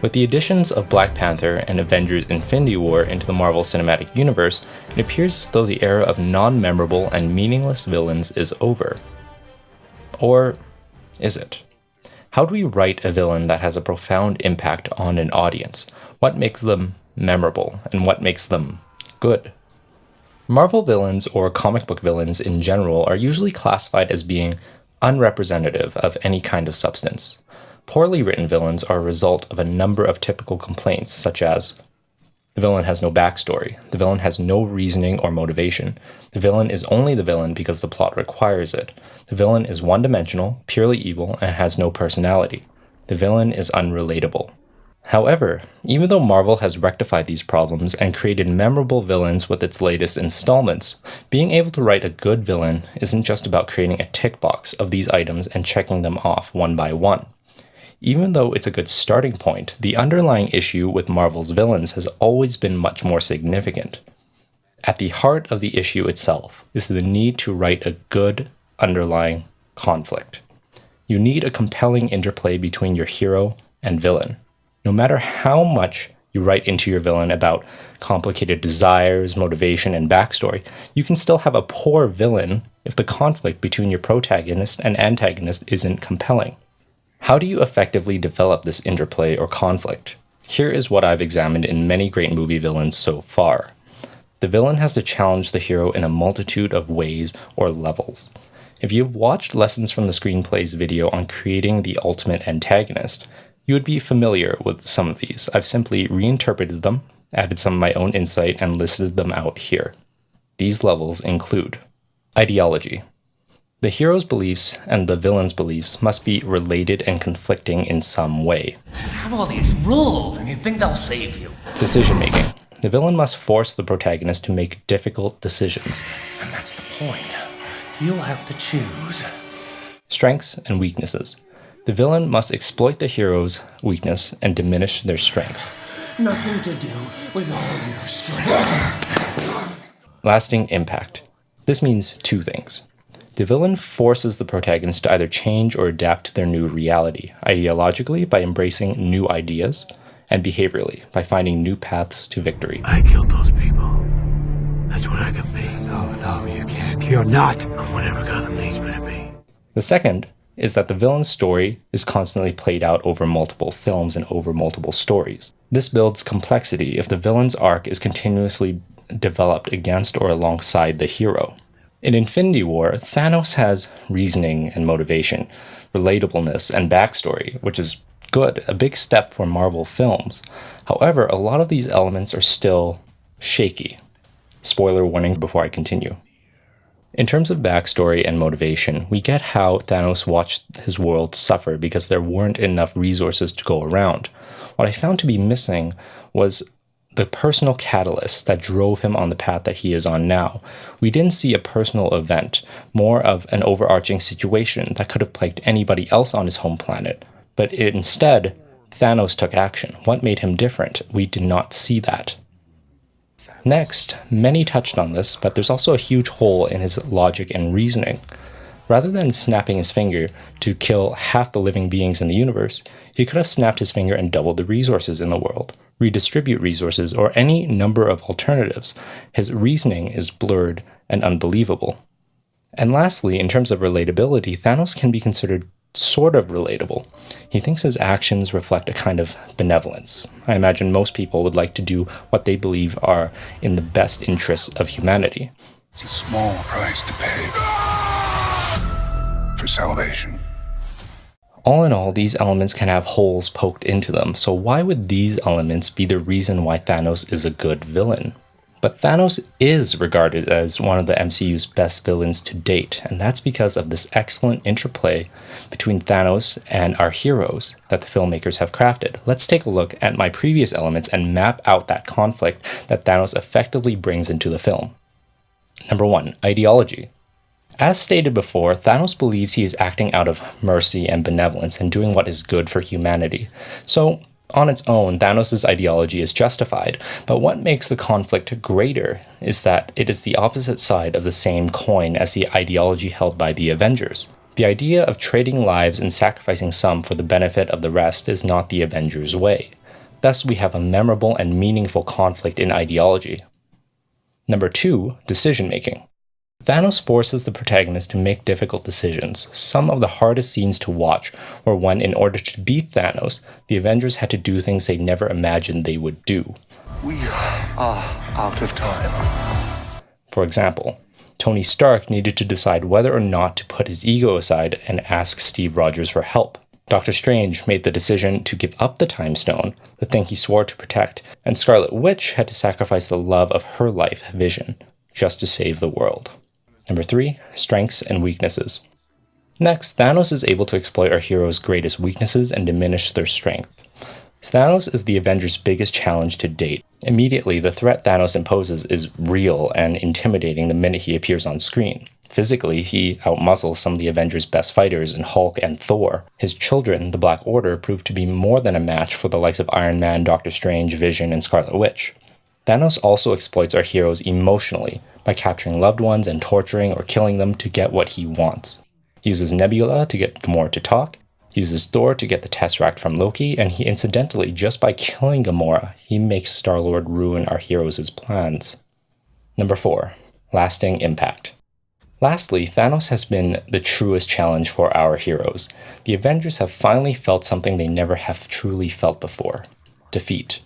With the additions of Black Panther and Avengers Infinity War into the Marvel Cinematic Universe, it appears as though the era of non-memorable and meaningless villains is over. Or is it? How do we write a villain that has a profound impact on an audience? What makes them memorable, and what makes them good? Marvel villains, or comic book villains in general, are usually classified as being unrepresentative of any kind of substance. Poorly written villains are a result of a number of typical complaints, such as the villain has no backstory, the villain has no reasoning or motivation, the villain is only the villain because the plot requires it, the villain is one-dimensional, purely evil, and has no personality, the villain is unrelatable. However, even though Marvel has rectified these problems and created memorable villains with its latest installments, being able to write a good villain isn't just about creating a tick box of these items and checking them off one by one. Even though it's a good starting point, the underlying issue with Marvel's villains has always been much more significant. At the heart of the issue itself is the need to write a good underlying conflict. You need a compelling interplay between your hero and villain. No matter how much you write into your villain about complicated desires, motivation, and backstory, you can still have a poor villain if the conflict between your protagonist and antagonist isn't compelling. How do you effectively develop this interplay or conflict? Here is what I've examined in many great movie villains so far. The villain has to challenge the hero in a multitude of ways or levels. If you've watched Lessons from the Screenplay's video on creating the ultimate antagonist, you would be familiar with some of these. I've simply reinterpreted them, added some of my own insight, and listed them out here. These levels include ideology. The hero's beliefs and the villain's beliefs must be related and conflicting in some way. You have all these rules and you think they'll save you. Decision making. The villain must force the protagonist to make difficult decisions. And that's the point. You'll have to choose. Strengths and weaknesses. The villain must exploit the hero's weakness and diminish their strength. Nothing to do with all your strength. Lasting impact. This means two things. The villain forces the protagonist to either change or adapt to their new reality, ideologically by embracing new ideas, and behaviorally by finding new paths to victory. I killed those people. That's what I can be. No, you can't. You're not. I'm whatever Gotham needs me to be. The second is that the villain's story is constantly played out over multiple films and over multiple stories. This builds complexity if the villain's arc is continuously developed against or alongside the hero. In Infinity War, Thanos has reasoning and motivation, relatableness, and backstory, which is good, a big step for Marvel films. However, a lot of these elements are still shaky. Spoiler warning before I continue. In terms of backstory and motivation, we get how Thanos watched his world suffer because there weren't enough resources to go around. What I found to be missing was the personal catalyst that drove him on the path that he is on now. We didn't see a personal event, more of an overarching situation that could have plagued anybody else on his home planet. But instead, Thanos took action. What made him different? We did not see that. Next, many touched on this, but there's also a huge hole in his logic and reasoning. Rather than snapping his finger to kill half the living beings in the universe, he could have snapped his finger and doubled the resources in the world, redistribute resources, or any number of alternatives. His reasoning is blurred and unbelievable. And lastly, in terms of relatability, Thanos can be considered sort of relatable. He thinks his actions reflect a kind of benevolence. I imagine most people would like to do what they believe are in the best interests of humanity. It's a small price to pay for salvation. All in all, these elements can have holes poked into them, so why would these elements be the reason why Thanos is a good villain? But Thanos is regarded as one of the MCU's best villains to date, and that's because of this excellent interplay between Thanos and our heroes that the filmmakers have crafted. Let's take a look at my previous elements and map out that conflict that Thanos effectively brings into the film. Number 1, ideology. As stated before, Thanos believes he is acting out of mercy and benevolence and doing what is good for humanity. So, on its own, Thanos' ideology is justified, but what makes the conflict greater is that it is the opposite side of the same coin as the ideology held by the Avengers. The idea of trading lives and sacrificing some for the benefit of the rest is not the Avengers' way. Thus, we have a memorable and meaningful conflict in ideology. Number 2, decision-making. Thanos forces the protagonist to make difficult decisions. Some of the hardest scenes to watch were when, in order to beat Thanos, the Avengers had to do things they never imagined they would do. We are out of time. For example, Tony Stark needed to decide whether or not to put his ego aside and ask Steve Rogers for help. Doctor Strange made the decision to give up the Time Stone, the thing he swore to protect, and Scarlet Witch had to sacrifice the love of her life, Vision, just to save the world. Number 3, strengths and weaknesses. Next, Thanos is able to exploit our heroes' greatest weaknesses and diminish their strength. Thanos is the Avengers' biggest challenge to date. Immediately, the threat Thanos imposes is real and intimidating the minute he appears on screen. Physically, he outmuscles some of the Avengers' best fighters in Hulk and Thor. His children, the Black Order, proved to be more than a match for the likes of Iron Man, Doctor Strange, Vision, and Scarlet Witch. Thanos also exploits our heroes emotionally by capturing loved ones and torturing or killing them to get what he wants. He uses Nebula to get Gamora to talk, he uses Thor to get the Tesseract from Loki, and he incidentally, just by killing Gamora, he makes Star-Lord ruin our heroes' plans. Number 4, lasting impact. Lastly, Thanos has been the truest challenge for our heroes. The Avengers have finally felt something they never have truly felt before: defeat.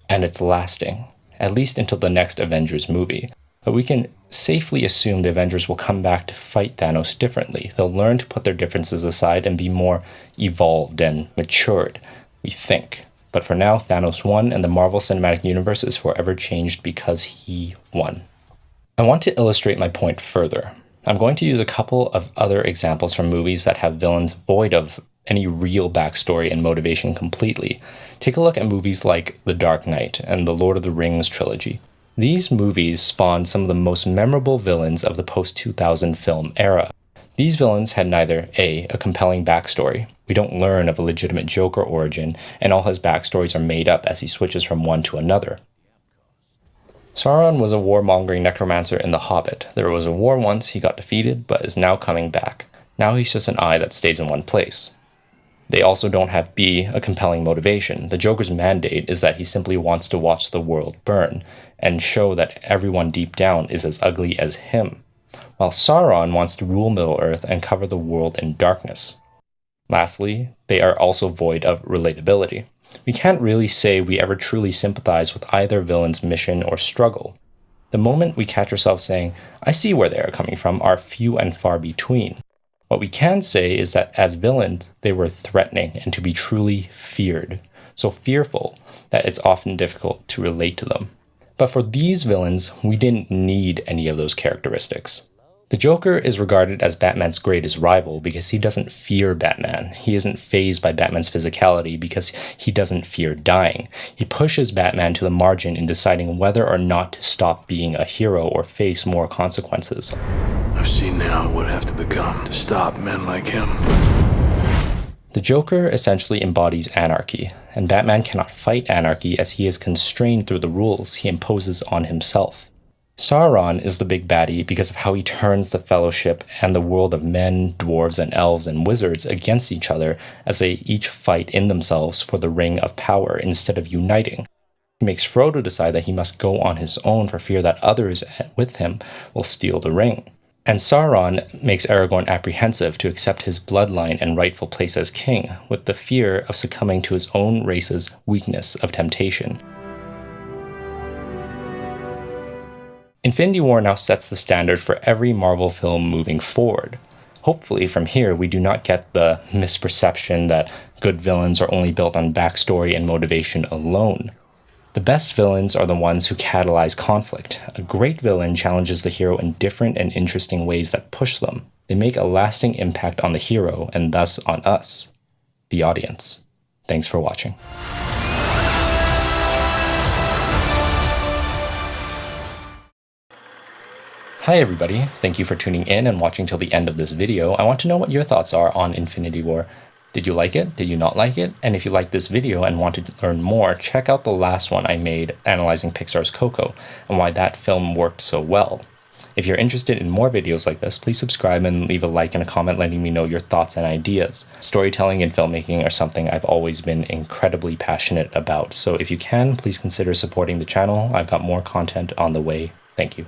And it's lasting, at least until the next Avengers movie. But we can safely assume the Avengers will come back to fight Thanos differently. They'll learn to put their differences aside and be more evolved and matured, we think. But for now, Thanos won, and the Marvel Cinematic Universe is forever changed because he won. I want to illustrate my point further. I'm going to use a couple of other examples from movies that have villains void of any real backstory and motivation completely. Take a look at movies like The Dark Knight and the Lord of the Rings trilogy. These movies spawned some of the most memorable villains of the post-2000 film era. These villains had neither a compelling backstory. We don't learn of a legitimate Joker origin, and all his backstories are made up as he switches from one to another. Sauron was a warmongering necromancer in The Hobbit. There was a war once, he got defeated, but is now coming back. Now he's just an eye that stays in one place. They also don't have B, a compelling motivation. The Joker's mandate is that he simply wants to watch the world burn, and show that everyone deep down is as ugly as him, while Sauron wants to rule Middle-earth and cover the world in darkness. Lastly, they are also void of relatability. We can't really say we ever truly sympathize with either villain's mission or struggle. The moment we catch ourselves saying, "I see where they are coming from," are few and far between. What we can say is that as villains, they were threatening and to be truly feared, so fearful that it's often difficult to relate to them. But for these villains, we didn't need any of those characteristics. The Joker is regarded as Batman's greatest rival because he doesn't fear Batman. He isn't fazed by Batman's physicality because he doesn't fear dying. He pushes Batman to the margin in deciding whether or not to stop being a hero or face more consequences. I've seen now what would have to become to stop men like him. The Joker essentially embodies anarchy, and Batman cannot fight anarchy as he is constrained through the rules he imposes on himself. Sauron is the big baddie because of how he turns the Fellowship and the world of men, dwarves, and elves and wizards against each other as they each fight in themselves for the Ring of Power instead of uniting. He makes Frodo decide that he must go on his own for fear that others with him will steal the ring. And Sauron makes Aragorn apprehensive to accept his bloodline and rightful place as king, with the fear of succumbing to his own race's weakness of temptation. Infinity War now sets the standard for every Marvel film moving forward. Hopefully from here we do not get the misperception that good villains are only built on backstory and motivation alone. The best villains are the ones who catalyze conflict. A great villain challenges the hero in different and interesting ways that push them. They make a lasting impact on the hero and thus on us, the audience. Thanks for watching. Hi everybody, thank you for tuning in and watching till the end of this video. I want to know what your thoughts are on Infinity War. Did you like it? Did you not like it? And if you liked this video and wanted to learn more, check out the last one I made analyzing Pixar's Coco and why that film worked so well. If you're interested in more videos like this, please subscribe and leave a like and a comment letting me know your thoughts and ideas. Storytelling and filmmaking are something I've always been incredibly passionate about, so if you can, please consider supporting the channel. I've got more content on the way. Thank you.